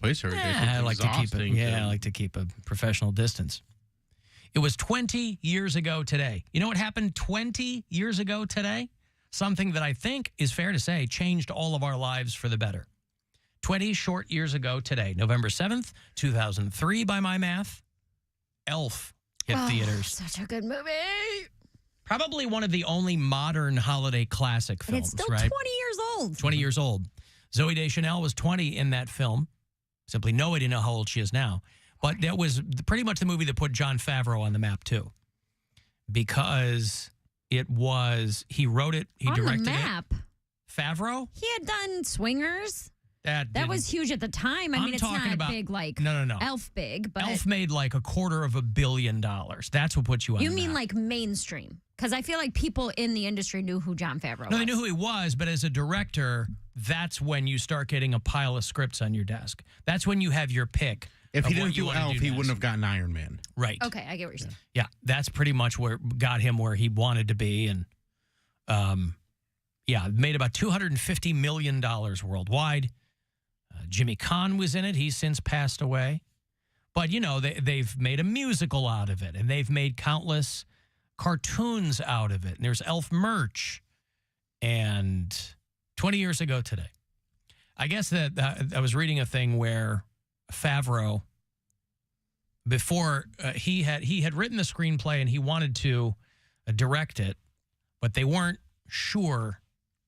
place every day. I like to keep it. Yeah, to- I like to keep a professional distance. It was 20 years ago today. You know what happened 20 years ago today? Something that I think is fair to say changed all of our lives for the better. 20 short years ago today, November 7th, 2003, by my math, Elf hit theaters. Such a good movie. Probably one of the only modern holiday classic films, And it's still right? 20 years old. 20 years old. Zoe Deschanel was 20 in that film. Simply nobody know how old she is now. But that was pretty much the movie that put Jon Favreau on the map, too. Because it was, he wrote it, he directed on the map. it. Favreau? He had done Swingers. That was huge at the time. I mean, it's not big like no. Elf big, but Elf made like $250 million. That's what put you on you the mean map. like mainstream? Because I feel like people in the industry knew who Jon Favreau was. No, they knew who he was, but as a director, that's when you start getting a pile of scripts on your desk. That's when you have your pick. If he of what didn't you do wanna Elf, he next. wouldn't have gotten Iron Man. Right. Okay, I get what you're saying. Yeah, that's pretty much where got him where he wanted to be, and made about $250 million worldwide. Jimmy Caan was in it. He's since passed away, but you know they've made a musical out of it, and they've made countless cartoons out of it. And there's Elf merch, and 20 years ago today, I guess that I was reading a thing where Favreau, before he had written the screenplay and he wanted to direct it, but they weren't sure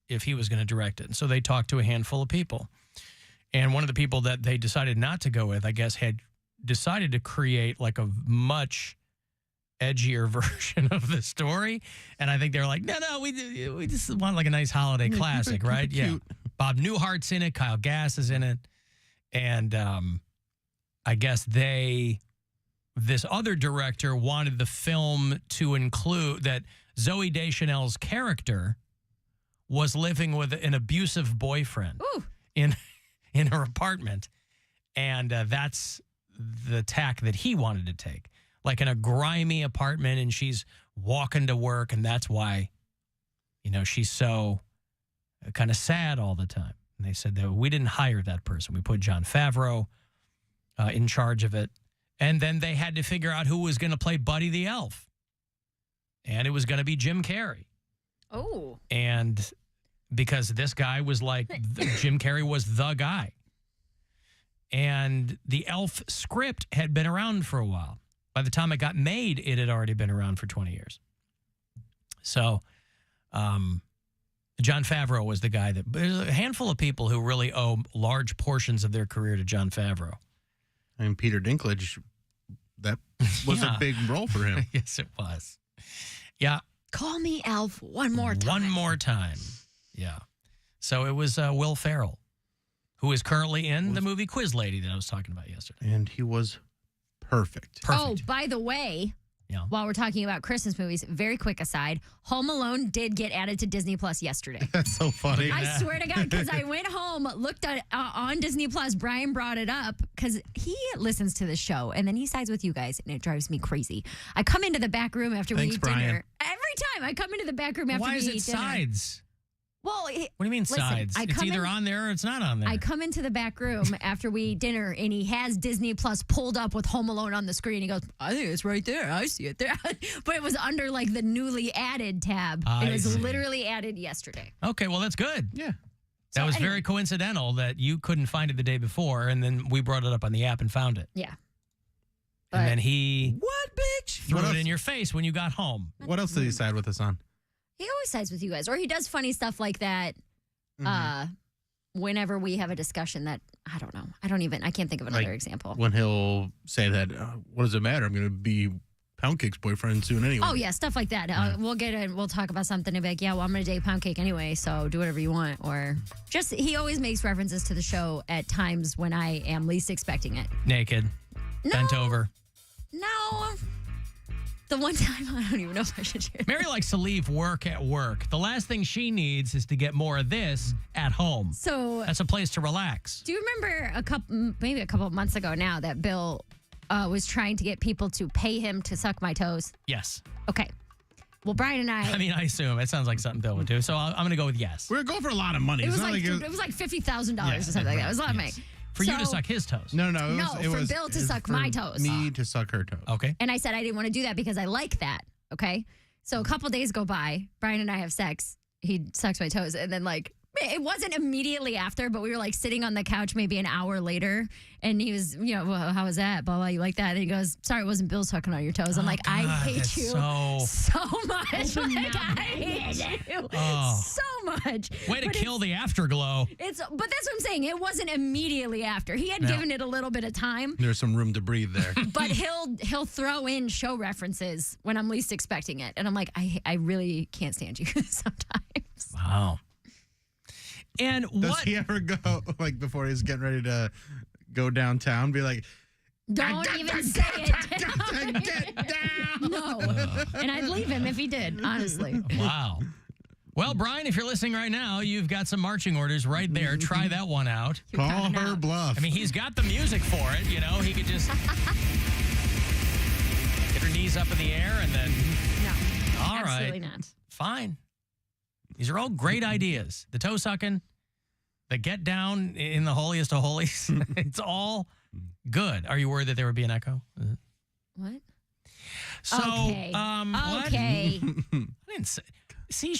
if he was going to direct it. And so they talked to a handful of people. And one of the people that they decided not to go with, I guess, had decided to create like a much edgier version of the story. And I think they were like, no, we just want like a nice holiday classic, right? Yeah. Bob Newhart's in it. Kyle Gass is in it. And I guess this other director wanted the film to include that Zoe Deschanel's character was living with an abusive boyfriend in her apartment. And that's the tack that he wanted to take. Like in a grimy apartment, and she's walking to work, and that's why, she's so kind of sad all the time. And they said that we didn't hire that person. We put Jon Favreau in charge of it. And then they had to figure out who was going to play Buddy the Elf. And it was going to be Jim Carrey. Oh. And because this guy was like, Jim Carrey was the guy. And the Elf script had been around for a while. By the time it got made, it had already been around for 20 years. So Jon Favreau was the guy that, there's a handful of people who really owe large portions of their career to Jon Favreau. And Peter Dinklage, that was a big role for him. Yes, it was. Yeah. Call me Elf one more time. One more time. Yeah. So it was Will Ferrell, who is currently in the movie Quiz Lady that I was talking about yesterday. And he was perfect. Oh, by the way, while we're talking about Christmas movies, very quick aside, Home Alone did get added to Disney Plus yesterday. That's so funny. I swear to God, because I went home, looked at on Disney Plus, Brian brought it up because he listens to the show, and then he sides with you guys, and it drives me crazy. I come into the back room after we eat dinner. Every time I come into the back room after we eat dinner. Why is it sides? Well, what do you mean sides? It's either on there or it's not on there. I come into the back room after we eat dinner, and he has Disney Plus pulled up with Home Alone on the screen. He goes, I think it's right there. I see it there. But it was under like the newly added tab. It was literally added yesterday. Okay, well, that's good. Yeah. That was very coincidental that you couldn't find it the day before, and then we brought it up on the app and found it. Yeah. And then he threw What it else? in your face when you got home. What else did he side with us on? He always sides with you guys, or he does funny stuff like that. Whenever we have a discussion that I don't know, I can't think of another example. When he'll say that, what does it matter? I'm going to be Poundcake's boyfriend soon anyway. Oh yeah, stuff like that. We'll talk about something and be like, yeah, well, I'm going to date Poundcake anyway, so do whatever you want. Or just he always makes references to the show at times when I am least expecting it. Naked, bent over. No. The one time, I don't even know if I should share. Mary likes to leave work at work. The last thing she needs is to get more of this at home. So that's a place to relax. Do you remember maybe a couple of months ago now that Bill was trying to get people to pay him to suck my toes? Yes. Okay. Well, Brian and I mean, I assume it sounds like something Bill would do. So I'm going to go with yes. We're going for a lot of money. It was like $50,000 or something like that. It was a lot of money. For you to suck his toes. No, it was Bill to suck my toes. Me to suck her toes. Okay. And I said I didn't want to do that because I like that. Okay. So a couple days go by. Brian and I have sex. He sucks my toes. And then it wasn't immediately after, but we were sitting on the couch maybe an hour later. And he was, well, how was that? Blah, blah, you like that? And he goes, sorry, it wasn't Bill sucking on your toes. I'm God, I hate you so much. I hate you so much. Way to kill the afterglow. But that's what I'm saying. It wasn't immediately after. He had given it a little bit of time. There's some room to breathe there. But he'll throw in show references when I'm least expecting it. And I'm I really can't stand you sometimes. Wow. And Does he ever go, before he's getting ready to go downtown, be like, don't even say it. Get down. No. And I'd leave him if he did, honestly. Wow. Well, Brian, if you're listening right now, you've got some marching orders right there. Try that one out. Call her bluff. I mean, he's got the music for it, He could just get her knees up in the air and then... No. All right. Absolutely not. Fine. These are all great ideas. The toe sucking, the get down in the holiest of holies. It's all good. Are you worried that there would be an echo? What? So, okay. What? Okay. I didn't say. See,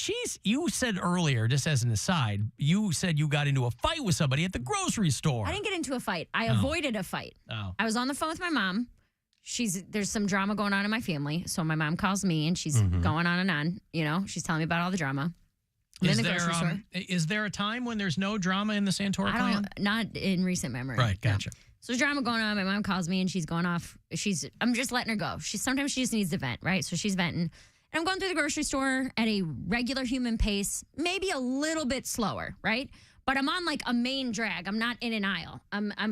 you said earlier, just as an aside, you said you got into a fight with somebody at the grocery store. I didn't get into a fight. I avoided a fight. Oh. I was on the phone with my mom. There's some drama going on in my family. So my mom calls me and she's going on and on. She's telling me about all the drama. I'm in the grocery store. Is there a time when there's no drama in the Santora clan? Not in recent memory. Right, gotcha. No. So there's drama going on. My mom calls me and she's going off. I'm just letting her go. Sometimes she just needs to vent, right? So she's venting. And I'm going through the grocery store at a regular human pace, maybe a little bit slower, right? But I'm on a main drag. I'm not in an aisle.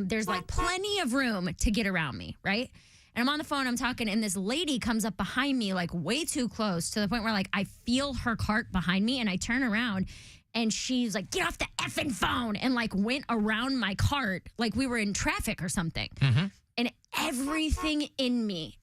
There's plenty of room to get around me, right? And I'm on the phone, I'm talking, and this lady comes up behind me, way too close to the point where, I feel her cart behind me, and I turn around, and she's like, get off the effing phone, and, went around my cart like we were in traffic or something. Mm-hmm. And everything in me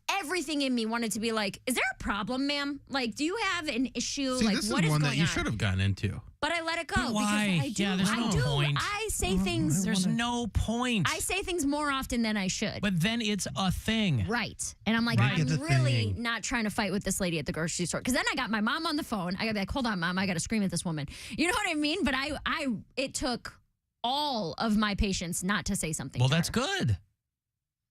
wanted to be is there a problem, ma'am? Do you have an issue? See, this what is one going that you on? should have gotten into. But I let it go. But why? Because I do. Yeah, there's no point. I say things. There's no point. I say things more often than I should. But then it's a thing. Right. And I'm I'm really not trying to fight with this lady at the grocery store. Because then I got my mom on the phone. I got to be like, hold on, Mom. I got to scream at this woman. You know what I mean? But it took all of my patience not to say something. Well, to that's her. good.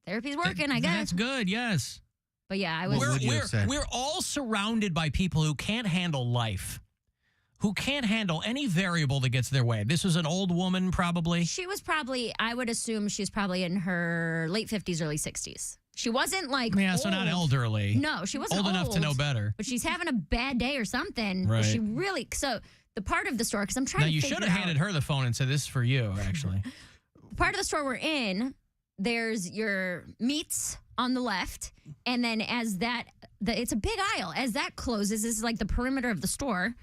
Therapy's working, I guess. That's good, yes. But yeah, I was. We're all surrounded by people who can't handle life, who can't handle any variable that gets their way. This was an old woman, probably. She was probably, I would assume she's probably in her late 50s, early 60s. She wasn't Yeah, old. so not elderly. No, she wasn't old enough to know better. But she's having a bad day or something. Right. She really, so the part of the store, because I'm trying to you figure should have handed her the phone and said, this is for you, actually. The part of the store we're in, there's your meats on the left, and then as it's a big aisle. As that closes, this is the perimeter of the store.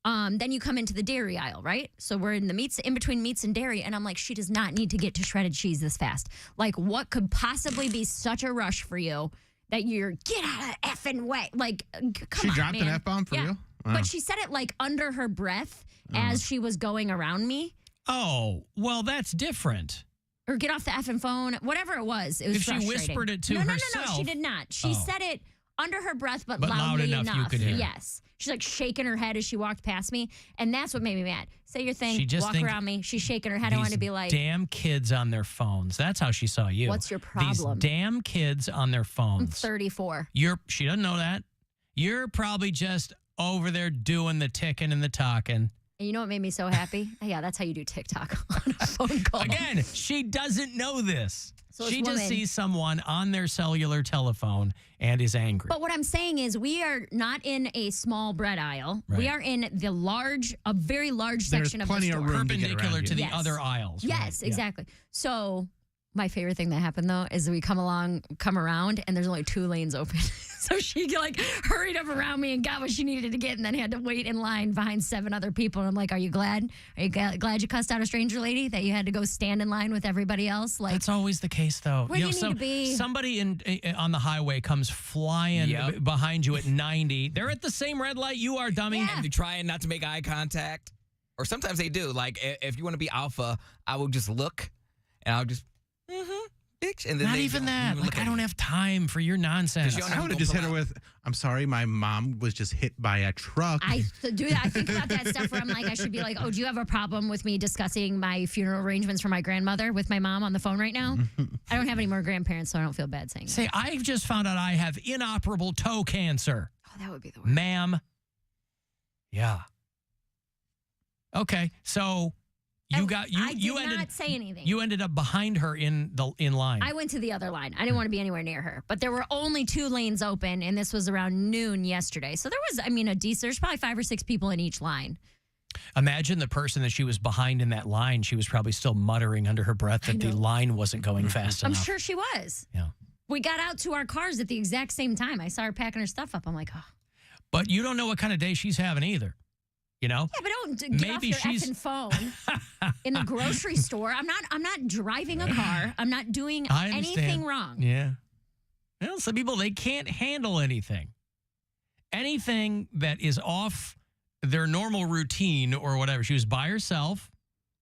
Then you come into the dairy aisle, right? So we're in the meats, in between meats and dairy, and I'm she does not need to get to shredded cheese this fast. What could possibly be such a rush for you that you're, get out of the effing way? Come she on, dropped man. an F-bomb for you? Wow. But she said it under her breath as she was going around me. Oh, well, that's different. Or get off the effing phone, whatever it was. It was if she frustrating. whispered it to herself. No, she did not. She said it under her breath, but loudly loud enough you could hear. Yes. She's shaking her head as she walked past me, and that's what made me mad. Say your thing, walk around me. She's shaking her head. I wanted to be like, damn kids on their phones. That's how she saw you. What's your problem? These damn kids on their phones. I'm 34. She doesn't know that. You're probably just over there doing the ticking and the talking. And you know what made me so happy? Yeah, that's how you do TikTok on a phone call. Again, she doesn't know this. So she just sees someone on their cellular telephone and is angry. But what I'm saying is we are not in a small bread aisle. Right. We are in a very large section of the store. There's plenty of room perpendicular to the Yes. other aisles. Yes, right? exactly. So my favorite thing that happened, though, is we come around, and there's only 2 lanes open. So she hurried up around me and got what she needed to get, and then had to wait in line behind 7 other people. And I'm like, are you glad? Are you glad you cussed out a stranger lady, that you had to go stand in line with everybody else? That's always the case, though. Where do you need to be? Somebody on the highway comes flying behind you at 90. They're at the same red light you are, dummy. Yeah. And they're trying not to make eye contact. Or sometimes they do. If you want to be alpha, I will just look. and I'll just, bitch. And then Not they even don't that. even Like, look I at don't me. have time for your nonsense. you don't I would have just hit her with, I'm sorry, my mom was just hit by a truck. I do that. I think about that stuff where I'm like, I should be like, oh, do you have a problem with me discussing my funeral arrangements for my grandmother with my mom on the phone right now? I don't have any more grandparents, so I don't feel bad saying that. Say, I've just found out I have inoperable toe cancer. Oh, that would be the worst. Ma'am. Yeah. Okay, so you got you I did you ended not say anything. you ended up behind her in line. I went to the other line. I didn't want to be anywhere near her, but there were only 2 lanes open, and this was around noon yesterday. So there was, there's probably 5 or 6 people in each line. Imagine the person that she was behind in that line. She was probably still muttering under her breath that the line wasn't going fast I'm enough. sure she was. Yeah. We got out to our cars at the exact same time. I saw her packing her stuff up. I'm like, oh. But you don't know what kind of day she's having either. You know? Yeah, but don't get off your effing phone in the grocery store. I'm not driving a car. I'm not doing anything wrong. Yeah. Well, some people, they can't handle anything. Anything that is off their normal routine or whatever. She was by herself.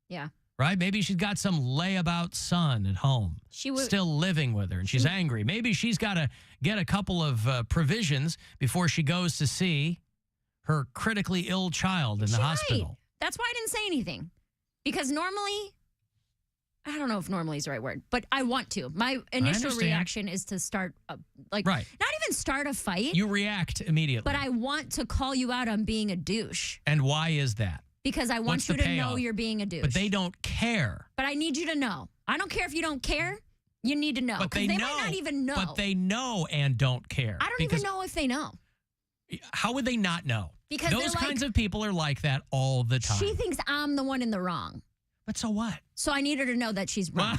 Yeah. Right? Maybe she's got some layabout son at home. She was still living with her, and she's angry. Maybe she's got to get a couple of provisions before she goes to see her critically ill child in the hospital. Right. That's why I didn't say anything. Because normally, I don't know if normally is the right word, but I want to. My initial reaction is to start, not even start a fight. You react immediately. But I want to call you out on being a douche. And why is that? Because I want you to know you're being a douche. But they don't care. But I need you to know. I don't care if you don't care. You need to know. Because they might not even know. But they know and don't care. I don't even know if they know. How would they not know? Because those kinds of people are like that all the time. She thinks I'm the one in the wrong. But so what? So I need her to know that she's wrong.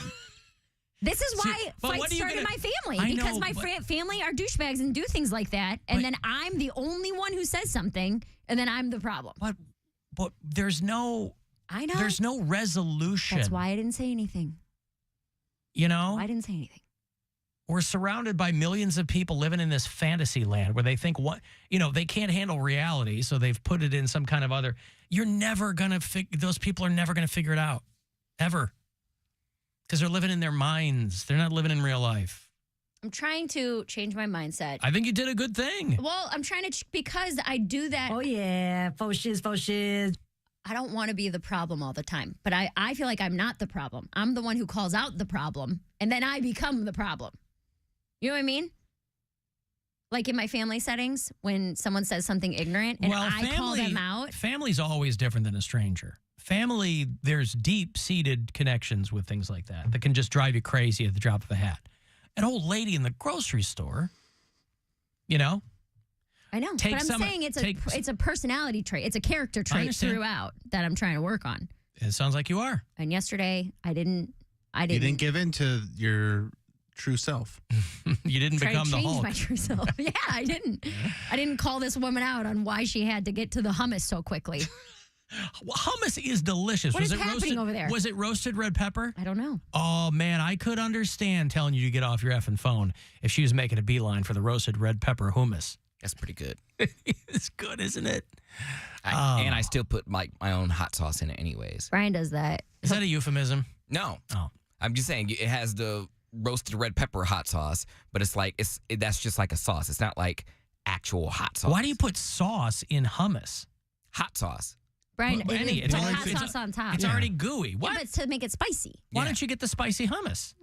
This is why fights start in my family. Because my family are douchebags and do things like that. And then I'm the only one who says something. And then I'm the problem. But there's no... I know. There's no resolution. That's why I didn't say anything. You know? I didn't say anything. We're surrounded by millions of people living in this fantasy land where they think they can't handle reality, so they've put it in some kind of other. You're never going to those people are never going to figure it out. Ever. Because they're living in their minds. They're not living in real life. I'm trying to change my mindset. I think you did a good thing. Well, I'm trying to, because I do that. Oh, yeah. Faux shiz. I don't want to be the problem all the time, but I feel like I'm not the problem. I'm the one who calls out the problem, and then I become the problem. You know what I mean? Like in my family settings, when someone says something ignorant and I call them out. Family's always different than a stranger. Family, there's deep-seated connections with things like that can just drive you crazy at the drop of a hat. An old lady in the grocery store, I know, but I'm saying it's a personality trait. It's a character trait throughout that I'm trying to work on. It sounds like you are. And yesterday, I didn't. You didn't give in to your true self. You didn't become the Hulk. My true self. Yeah, I didn't. I didn't call this woman out on why she had to get to the hummus so quickly. Well, hummus is delicious. What is happening over there? Was it roasted red pepper? I don't know. Oh, man, I could understand telling you to get off your effing phone if she was making a beeline for the roasted red pepper hummus. That's pretty good. It's good, isn't it? And I still put my own hot sauce in it anyways. Brian does that. Is that a euphemism? No. Oh. I'm just saying it has the roasted red pepper hot sauce, but it's like that's just like a sauce. It's not like actual hot sauce. Why do you put sauce in hummus? Hot sauce. Brian, Well, it's hot sauce on top. It's already gooey. What? Yeah, but to make it spicy. Why don't you get the spicy hummus?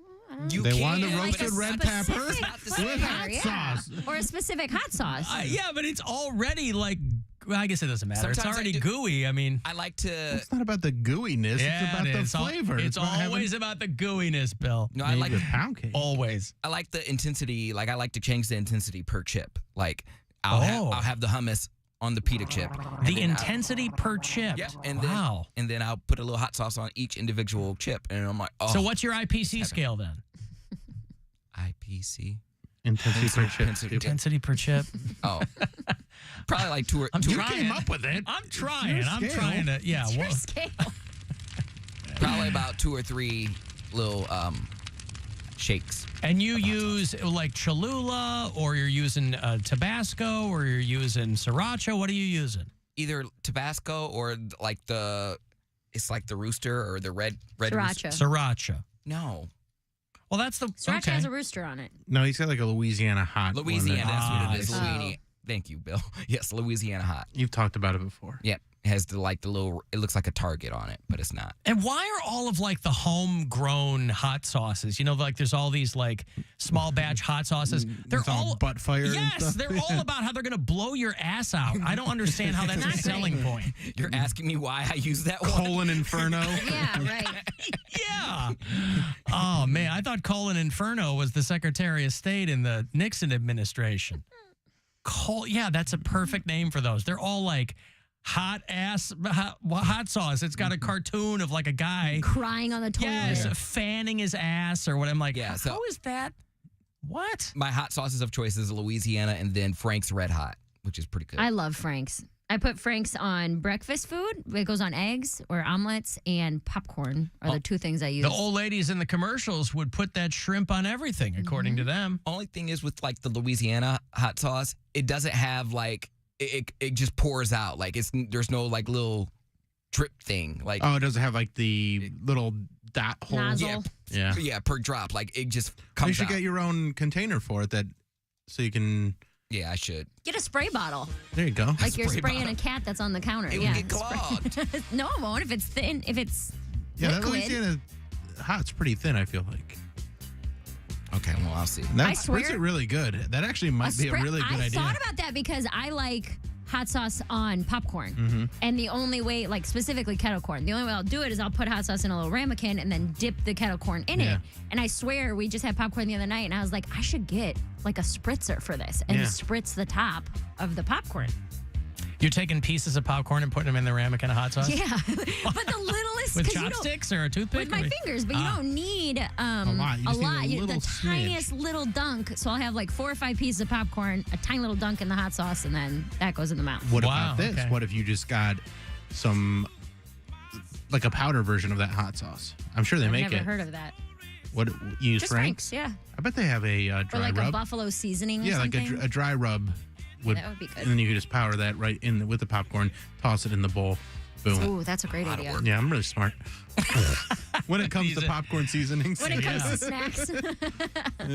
They wanted the roasted red pepper with hot sauce. Or a specific hot sauce. Yeah, but it's already like, well, I guess it doesn't matter. Sometimes it's already gooey. I mean, I like to. It's not about the gooiness. Yeah, it's about the flavor. It's always about the gooiness, Bill. No, I like Poundcake. Always. I like the intensity. Like I like to change the intensity per chip. Like I'll have the hummus on the pita chip. The intensity per chip. Yeah, and then I'll put a little hot sauce on each individual chip, and I'm like, oh. So what's your IPC scale then? IPC. Intensity per chip. Intensity per chip. Oh, probably like two or. You came up with it. I'm trying. I'm scale. trying to. Yeah. It's your scale. Probably about 2 or 3 little shakes. And you use like Cholula, or you're using Tabasco, or you're using Sriracha. What are you using? Either Tabasco or like it's like the rooster or the red Sriracha. Rooster. Sriracha. No. Well, that's the Sriracha okay. has a rooster on it. No, he's got like a Louisiana hot. Louisiana, that's what it is. Oh. Louisiana. Thank you, Bill. Yes, Louisiana hot. You've talked about it before. Yep. It has the little, it looks like a Target on it, but it's not. And why are all of like the homegrown hot sauces? You know, like there's all these like small batch hot sauces. They're It's all butt fire. Yes, and stuff. they're all about how they're going to blow your ass out. I don't understand how that's a selling point. You're asking me why I use that one? Colon Inferno. Yeah, right. Yeah. Oh man, I thought Colin Inferno was the Secretary of State in the Nixon administration. Yeah, that's a perfect name for those. They're all like hot sauce. It's got a cartoon of like a guy Crying on the toilet. yes, fanning his ass or what. I'm like, Yeah, so- how is that? What? My hot sauces of choice is Louisiana and then Frank's Red Hot, which is pretty good. I love Frank's. I put Frank's on breakfast food. It goes on eggs or omelets and popcorn are the two things I use. The old ladies in the commercials would put that shrimp on everything, according to them. Only thing is with like the Louisiana hot sauce, it doesn't have like it just pours out. Like there's no like little drip thing. Like Oh, it doesn't have like the little dot hole. Nozzle. Yeah. per drop. Like it just You comes should out. get your own container for it so you can. Yeah, I should. Get a spray bottle. There you go. Like you're spray spraying bottle. a cat that's on the counter. It yeah. would get clogged. No, it won't. If it's thin, if it's Yeah, that liquid. Louisiana hot's pretty thin, I feel like. Okay, well, I'll see. And that I spreads swear- it really good. That actually might be a really good I idea. thought about that because I like hot sauce on popcorn. Mm-hmm. And the only way, like specifically kettle corn, the only way I'll do it is I'll put hot sauce in a little ramekin and then dip the kettle corn in Yeah. it. And I swear we just had popcorn the other night and I was like, I should get like a spritzer for this and Yeah. spritz the top of the popcorn. You're taking pieces of popcorn and putting them in the ramekin of hot sauce? Yeah. But the littlest, With 'cause you don't- chopsticks or a toothpick? with my Or- fingers, but you don't need a lot. You just need a lot. little The smidge. tiniest little dunk. So I'll have like 4 or 5 pieces of popcorn, a tiny little dunk in the hot sauce, and then that goes in the mouth. What Wow, about this? okay. What if you just got some, like a powder version of that hot sauce? I'm sure they I've make never it. heard of that. What you use Just Frank's? yeah. I bet they have a Or dry like a rub. buffalo seasoning or Yeah, like something. a dry rub. that would be good. And then you could just powder that right in with the popcorn, toss it in the bowl. Boom. Ooh, that's a great idea. Yeah, I'm really smart. When it comes to Season. popcorn seasonings. When it comes to snacks,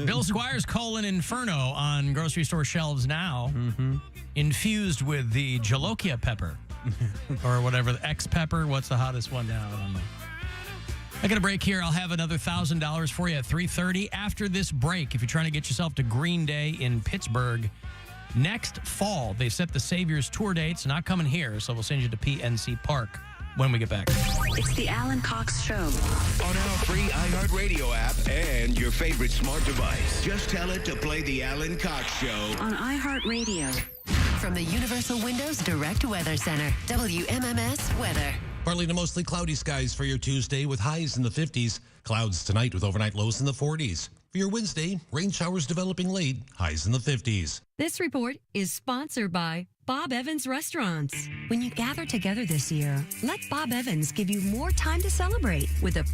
Bill Squire's Colon Inferno on grocery store shelves now, infused with the jalokia pepper or whatever, the X pepper. What's the hottest one now? I don't know. I got a break here. I'll have another $1,000 for you at 3:30 after this break. If you're trying to get yourself to Green Day in Pittsburgh next fall, they set the Saviors tour dates. Not coming here, so we'll send you to PNC Park when we get back. It's the Alan Cox Show. On our free iHeartRadio app and your favorite smart device. Just tell it to play the Alan Cox Show. On iHeartRadio. From the Universal Windows Direct Weather Center, WMMS Weather. Partly to mostly cloudy skies for your Tuesday with highs in the 50s. Clouds tonight with overnight lows in the 40s. For your Wednesday, rain showers developing late, highs in the 50s. This report is sponsored by Bob Evans Restaurants. When you gather together this year, let Bob Evans give you more time to celebrate with a